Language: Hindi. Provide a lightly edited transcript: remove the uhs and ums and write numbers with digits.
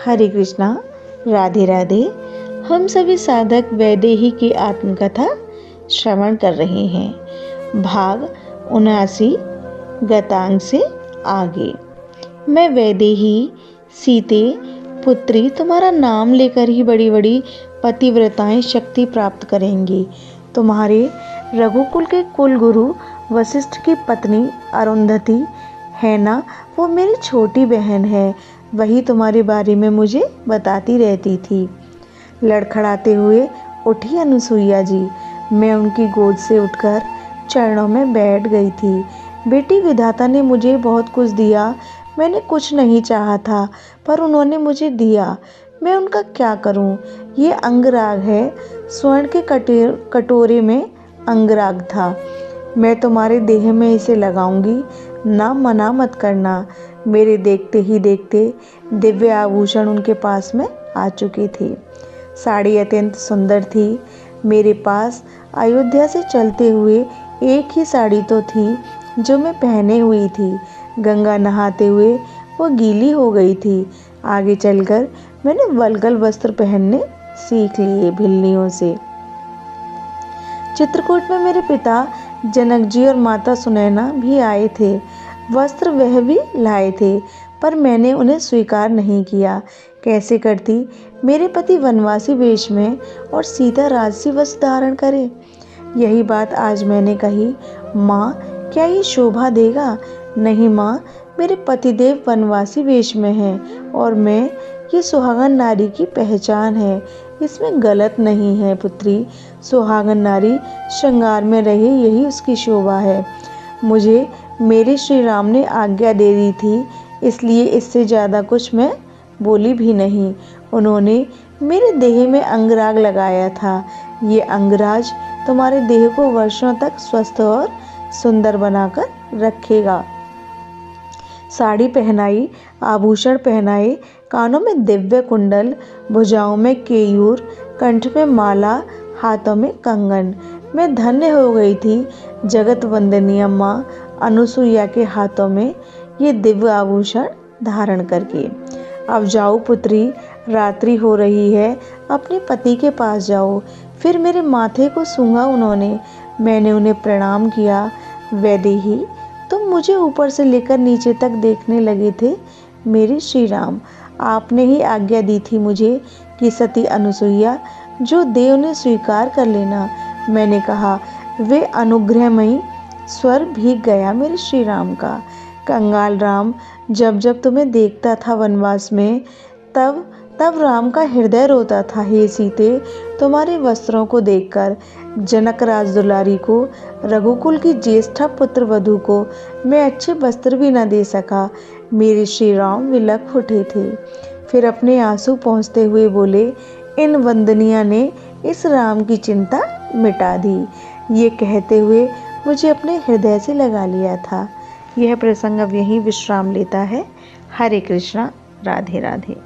हरे कृष्णा, राधे राधे। हम सभी साधक वैदेही की आत्मकथा श्रवण कर रहे हैं। भाग 79 गतांग से आगे। मैं वैदेही सीते पुत्री तुम्हारा नाम लेकर ही बड़ी बड़ी पतिव्रताएं शक्ति प्राप्त करेंगी। तुम्हारे रघुकुल के कुल गुरु वशिष्ठ की पत्नी अरुंधति है ना, वो मेरी छोटी बहन है। वही तुम्हारे बारे में मुझे बताती रहती थी। लड़खड़ाते हुए उठी अनुसुईया जी। मैं उनकी गोद से उठकर चरणों में बैठ गई थी। बेटी, विधाता ने मुझे बहुत कुछ दिया। मैंने कुछ नहीं चाहा था, पर उन्होंने मुझे दिया। मैं उनका क्या करूं? ये अंगराग है। स्वर्ण के कटोरे में अंगराग था। मैं तुम्हारे देह में इसे लगाऊंगी, ना मना मत करना। मेरे देखते ही देखते दिव्य आभूषण उनके पास में आ चुकी थी। साड़ी अत्यंत सुंदर थी। मेरे पास अयोध्या से चलते हुए एक ही साड़ी तो थी जो मैं पहने हुई थी। गंगा नहाते हुए वो गीली हो गई थी। आगे चलकर मैंने वल्गल वस्त्र पहनने सीख लिए भिल्लियों से। चित्रकूट में मेरे पिता जनक जी और माता सुनैना भी आए थे। वस्त्र वह भी लाए थे, पर मैंने उन्हें स्वीकार नहीं किया। कैसे करती मेरे पति वनवासी वेश में और सीता राजसी वस्त्र धारण करे। यही बात आज मैंने कही। माँ, क्या ये शोभा देगा? नहीं माँ, मेरे पतिदेव वनवासी वेश में हैं और मैं, ये सुहागन नारी की पहचान है। इसमें गलत नहीं है पुत्री। सुहागन नारी श्रृंगार में रहे, यही उसकी शोभा है। मुझे मेरे श्री राम ने आज्ञा दे दी थी, इसलिए इससे ज़्यादा कुछ मैं बोली भी नहीं। उन्होंने मेरे देह में अंगराग लगाया था। ये अंगराज तुम्हारे देह को वर्षों तक स्वस्थ और सुंदर बनाकर रखेगा। साड़ी पहनाई, आभूषण पहनाए, कानों में दिव्य कुंडल, भुजाओं में केयूर, कंठ में माला, हाथों में कंगन। मैं धन्य हो गई थी जगत वंदनीय माँ अनुसुईया के हाथों में ये दिव्य आभूषण धारण करके। अब जाओ पुत्री, रात्रि हो रही है, अपने पति के पास जाओ। फिर मेरे माथे को सूंघा उन्होंने। मैंने उन्हें प्रणाम किया। वैदेही, तुम मुझे ऊपर से लेकर नीचे तक देखने लगे थे। मेरे श्री राम, आपने ही आज्ञा दी थी मुझे कि सती अनुसुईया जो दे उन्हें स्वीकार कर लेना। मैंने कहा। वे अनुग्रहमयी स्वर भीग गया मेरे श्री राम का। कंगाल राम जब जब तुम्हें देखता था वनवास में, तब तब राम का हृदय रोता था। हे सीते, तुम्हारे वस्त्रों को देखकर जनक राज दुलारी को, रघुकुल की ज्येष्ठा पुत्र वधू को मैं अच्छे वस्त्र भी न दे सका। मेरे श्री राम विलख उठे थे। फिर अपने आंसू पोंछते हुए बोले, इन वंदनिया ने इस राम की चिंता मिटा दी। ये कहते हुए मुझे अपने हृदय से लगा लिया था। यह प्रसंग अब यहीं विश्राम लेता है। हरे कृष्णा, राधे राधे।